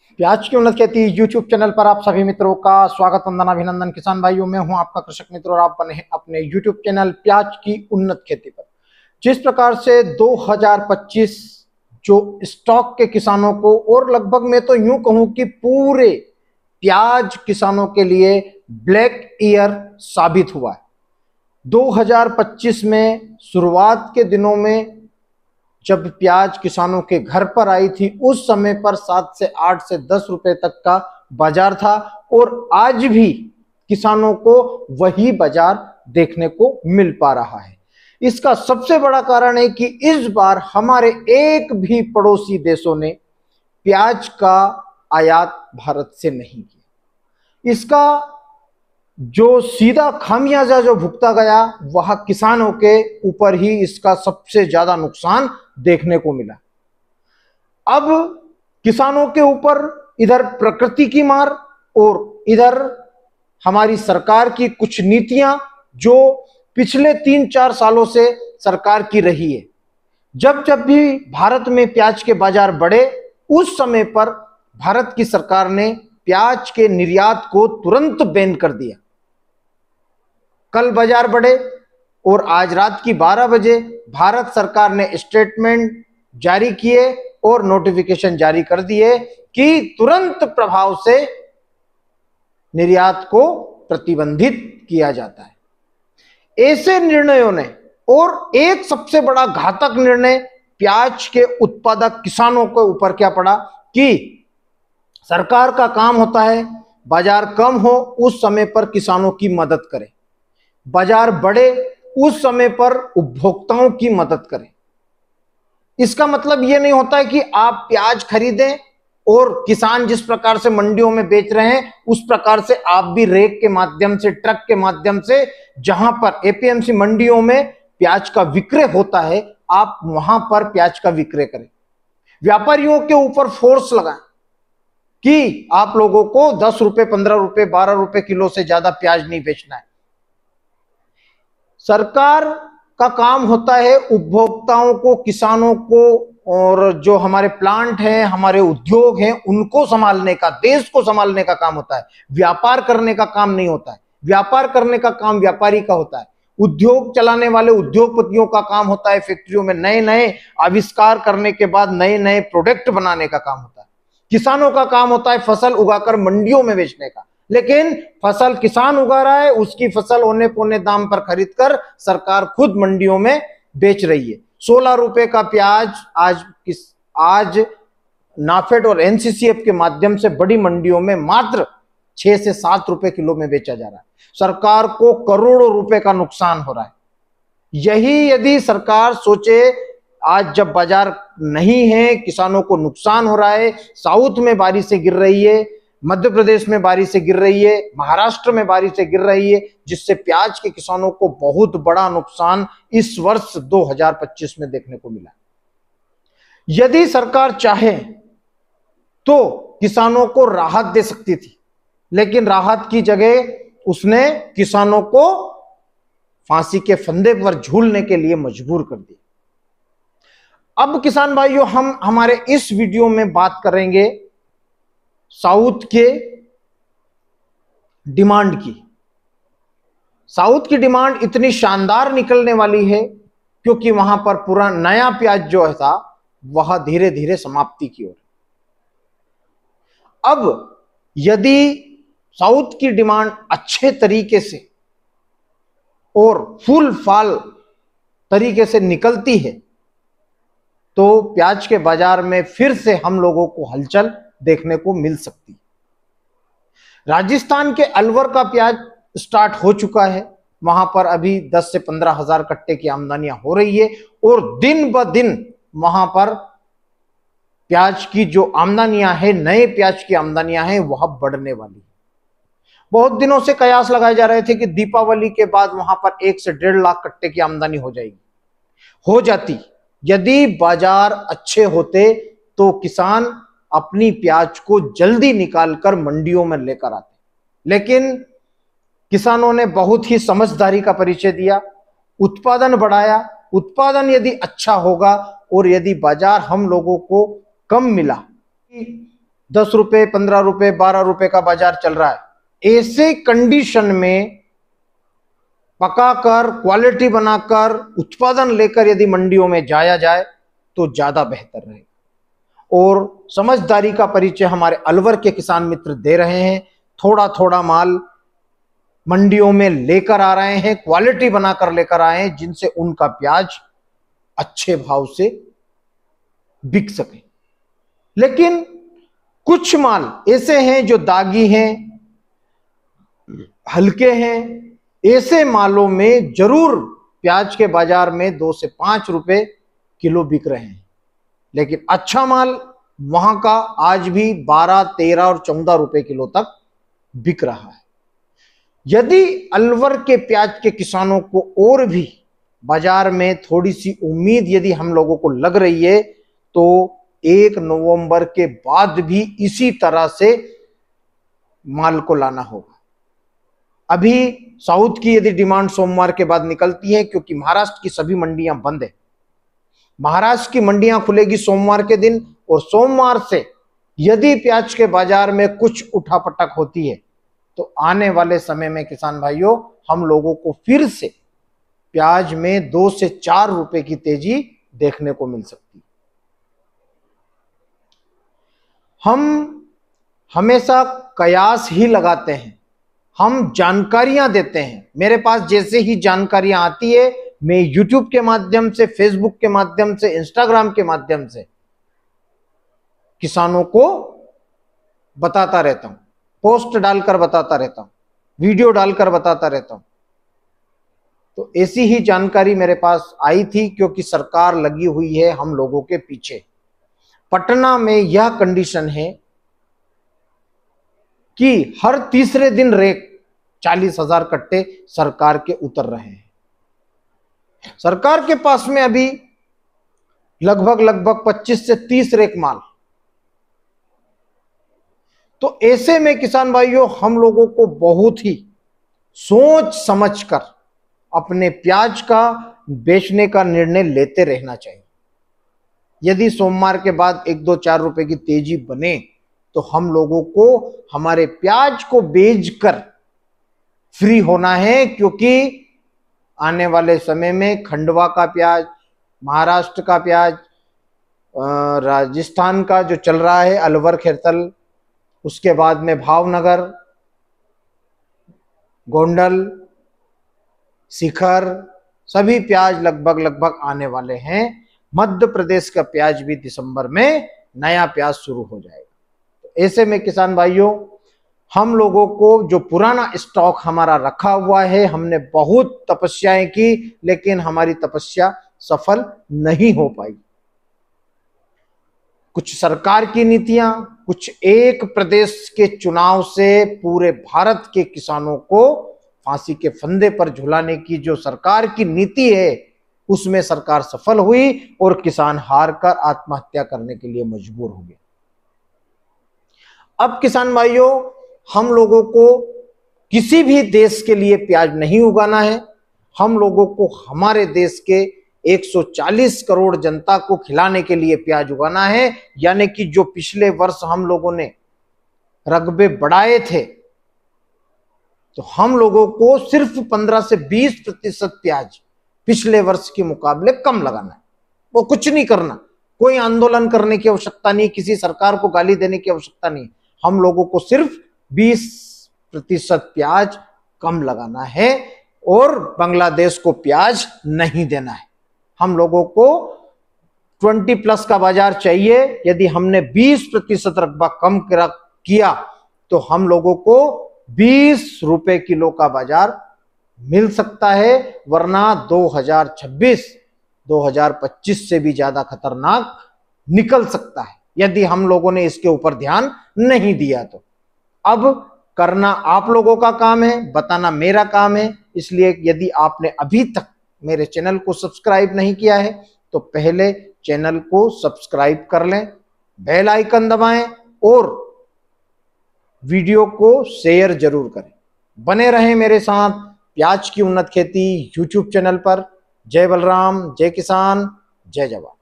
प्याज की उन्नत खेती यूट्यूब चैनल पर आप सभी मित्रों का स्वागत वंदना अभिनंदन। किसान भाइयों, मैं हूं आपका कृषक मित्र और आप बने हैं अपने यूट्यूब चैनल प्याज की उन्नत खेती पर। जिस प्रकार से 2025 जो स्टॉक के किसानों को और लगभग मैं तो यूं कहूं कि पूरे प्याज किसानों के लिए ब्लैक ईयर साबित हुआ है। 2025 में शुरुआत के दिनों में जब प्याज किसानों के घर पर आई थी उस समय पर 7 से 8 से 10 रुपए तक का बाजार था और आज भी किसानों को वही बाजार देखने को मिल पा रहा है। इसका सबसे बड़ा कारण है कि इस बार हमारे एक भी पड़ोसी देशों ने प्याज का आयात भारत से नहीं किया। इसका जो सीधा खामियाजा जो भुगता गया वह किसानों के ऊपर ही इसका सबसे ज्यादा नुकसान देखने को मिला। अब किसानों के ऊपर इधर प्रकृति की मार और इधर हमारी सरकार की कुछ नीतियां जो पिछले 3-4 सालों से सरकार की रही है। जब जब भी भारत में प्याज के बाजार बढ़े उस समय पर भारत की सरकार ने प्याज के निर्यात को तुरंत बैन कर दिया। कल बाजार बढ़े और आज रात की 12 बजे भारत सरकार ने स्टेटमेंट जारी किए और नोटिफिकेशन जारी कर दिए कि तुरंत प्रभाव से निर्यात को प्रतिबंधित किया जाता है। ऐसे निर्णयों ने और एक सबसे बड़ा घातक निर्णय प्याज के उत्पादक किसानों के ऊपर क्या पड़ा कि सरकार का काम होता है बाजार कम हो उस समय पर किसानों की मदद करे, बाजार बढ़े उस समय पर उपभोक्ताओं की मदद करें। इसका मतलब यह नहीं होता है कि आप प्याज खरीदें और किसान जिस प्रकार से मंडियों में बेच रहे हैं उस प्रकार से आप भी रेक के माध्यम से, ट्रक के माध्यम से, जहां पर एपीएमसी मंडियों में प्याज का विक्रय होता है आप वहां पर प्याज का विक्रय करें। व्यापारियों के ऊपर फोर्स लगाएं कि आप लोगों को 10 रुपए, 15 रुपए, 12 रुपए किलो से ज्यादा प्याज नहीं बेचना है। सरकार का काम होता है उपभोक्ताओं को, किसानों को और जो हमारे प्लांट हैं, हमारे उद्योग हैं, उनको संभालने का, देश को संभालने का काम होता है। व्यापार करने का काम नहीं होता है। व्यापार करने का काम व्यापारी का होता है। उद्योग चलाने वाले उद्योगपतियों का काम होता है फैक्ट्रियों में नए नए आविष्कार करने के बाद नए नए प्रोडक्ट बनाने का काम होता है। किसानों का काम होता है फसल उगाकर मंडियों में बेचने का। लेकिन फसल किसान उगा रहा है, उसकी फसल औने पौने दाम पर खरीदकर सरकार खुद मंडियों में बेच रही है। 16 रुपए का प्याज आज नाफेड और एनसीसीएफ के माध्यम से बड़ी मंडियों में मात्र 6 से 7 रुपए किलो में बेचा जा रहा है। सरकार को करोड़ों रुपए का नुकसान हो रहा है। यही यदि सरकार सोचे, आज जब बाजार नहीं है, किसानों को नुकसान हो रहा है, साउथ में बारिशें गिर रही है, मध्य प्रदेश में बारिशें गिर रही है, महाराष्ट्र में बारिशें गिर रही है, जिससे प्याज के किसानों को बहुत बड़ा नुकसान इस वर्ष 2025 में देखने को मिला। यदि सरकार चाहे तो किसानों को राहत दे सकती थी, लेकिन राहत की जगह उसने किसानों को फांसी के फंदे पर झूलने के लिए मजबूर कर दिया। अब किसान भाइयों, हम हमारे इस वीडियो में बात करेंगे साउथ के डिमांड की। साउथ की डिमांड इतनी शानदार निकलने वाली है क्योंकि वहां पर पूरा नया प्याज जो था वह धीरे धीरे समाप्ति की ओर। अब यदि साउथ की डिमांड अच्छे तरीके से और फुल फाल तरीके से निकलती है तो प्याज के बाजार में फिर से हम लोगों को हलचल देखने को मिल सकती है। राजस्थान के अलवर का प्याज स्टार्ट हो चुका है। वहां पर अभी 10 से 15 हजार कट्टे की आमदनियां हो रही है और दिन ब दिन वहां पर प्याज की जो आमदनियां हैं, नए प्याज की आमदनियां हैं, वह बढ़ने वाली है। बहुत दिनों से कयास लगाए जा रहे थे कि दीपावली के बाद वहां पर 1 से 1.5 लाख कट्टे की आमदनी हो जाती। यदि बाजार अच्छे होते तो किसान अपनी प्याज को जल्दी निकालकर मंडियों में लेकर आते, लेकिन किसानों ने बहुत ही समझदारी का परिचय दिया, उत्पादन बढ़ाया। उत्पादन यदि अच्छा होगा और यदि बाजार हम लोगों को कम मिला, ₹10, ₹15, ₹12 का बाजार चल रहा है। ऐसे कंडीशन में पकाकर, क्वालिटी बनाकर, उत्पादन लेकर यदि मंडियों में जाया जाए तो ज्यादा बेहतर रहेगा। और समझदारी का परिचय हमारे अलवर के किसान मित्र दे रहे हैं। थोड़ा थोड़ा माल मंडियों में लेकर आ रहे हैं, क्वालिटी बनाकर लेकर आए हैं, जिनसे उनका प्याज अच्छे भाव से बिक सके। लेकिन कुछ माल ऐसे हैं जो दागी हैं, हल्के हैं। ऐसे मालों में जरूर प्याज के बाजार में 2 से 5 रुपए किलो बिक रहे हैं, लेकिन अच्छा माल वहां का आज भी 12, 13 और 14 रुपए किलो तक बिक रहा है। यदि अलवर के प्याज के किसानों को और भी बाजार में थोड़ी सी उम्मीद यदि हम लोगों को लग रही है तो 1 नवंबर के बाद भी इसी तरह से माल को लाना होगा। अभी साउथ की यदि डिमांड सोमवार के बाद निकलती है, क्योंकि महाराष्ट्र की सभी मंडियां बंद है। महाराष्ट्र की मंडियां खुलेगी सोमवार के दिन, और सोमवार से यदि प्याज के बाजार में कुछ उठापटक होती है तो आने वाले समय में किसान भाइयों हम लोगों को फिर से प्याज में 2 से 4 रुपए की तेजी देखने को मिल सकती है। हम हमेशा कयास ही लगाते हैं, हम जानकारियां देते हैं। मेरे पास जैसे ही जानकारियां आती है मैं यूट्यूब के माध्यम से, फेसबुक के माध्यम से, इंस्टाग्राम के माध्यम से किसानों को बताता रहता हूं, पोस्ट डालकर बताता रहता हूं, वीडियो डालकर बताता रहता हूं। तो ऐसी ही जानकारी मेरे पास आई थी, क्योंकि सरकार लगी हुई है हम लोगों के पीछे। पटना में यह कंडीशन है कि हर तीसरे दिन रेक 40,000 कट्टे सरकार के उतर रहे हैं। सरकार के पास में अभी लगभग 25 से 30 रेक माल। तो ऐसे में किसान भाइयों हम लोगों को बहुत ही सोच समझकर अपने प्याज का बेचने का निर्णय लेते रहना चाहिए। यदि सोमवार के बाद 1, 2, 4 रुपए की तेजी बने तो हम लोगों को हमारे प्याज को बेचकर फ्री होना है, क्योंकि आने वाले समय में खंडवा का प्याज, महाराष्ट्र का प्याज, राजस्थान का जो चल रहा है अलवर, खेरतल, उसके बाद में भावनगर, गोंडल, शिखर, सभी प्याज लगभग आने वाले हैं। मध्य प्रदेश का प्याज भी दिसंबर में नया प्याज शुरू हो जाएगा। तो ऐसे में किसान भाइयों हम लोगों को जो पुराना स्टॉक हमारा रखा हुआ है, हमने बहुत तपस्याएं की, लेकिन हमारी तपस्या सफल नहीं हो पाई। कुछ सरकार की नीतियां, कुछ एक प्रदेश के चुनाव से पूरे भारत के किसानों को फांसी के फंदे पर झुलाने की जो सरकार की नीति है, उसमें सरकार सफल हुई और किसान हार कर आत्महत्या करने के लिए मजबूर हो गया। अब किसान भाइयों हम लोगों को किसी भी देश के लिए प्याज नहीं उगाना है। हम लोगों को हमारे देश के 140 करोड़ जनता को खिलाने के लिए प्याज उगाना है। यानी कि जो पिछले वर्ष हम लोगों ने रकबे बढ़ाए थे, तो हम लोगों को सिर्फ 15 से 20% प्याज पिछले वर्ष के मुकाबले कम लगाना है। वो कुछ नहीं करना, कोई आंदोलन करने की आवश्यकता नहीं, किसी सरकार को गाली देने की आवश्यकता नहीं। हम लोगों को सिर्फ 20% प्याज कम लगाना है और बांग्लादेश को प्याज नहीं देना है। हम लोगों को 20+ का बाजार चाहिए। यदि हमने 20% रकबा कम किया तो हम लोगों को 20 रुपए किलो का बाजार मिल सकता है, वरना 2026-2025 से भी ज्यादा खतरनाक निकल सकता है यदि हम लोगों ने इसके ऊपर ध्यान नहीं दिया। तो अब करना आप लोगों का काम है, बताना मेरा काम है। इसलिए यदि आपने अभी तक मेरे चैनल को सब्सक्राइब नहीं किया है तो पहले चैनल को सब्सक्राइब कर लें, बेल आइकन दबाएं और वीडियो को शेयर जरूर करें। बने रहें मेरे साथ प्याज की उन्नत खेती यूट्यूब चैनल पर। जय बलराम, जय किसान, जय जवान।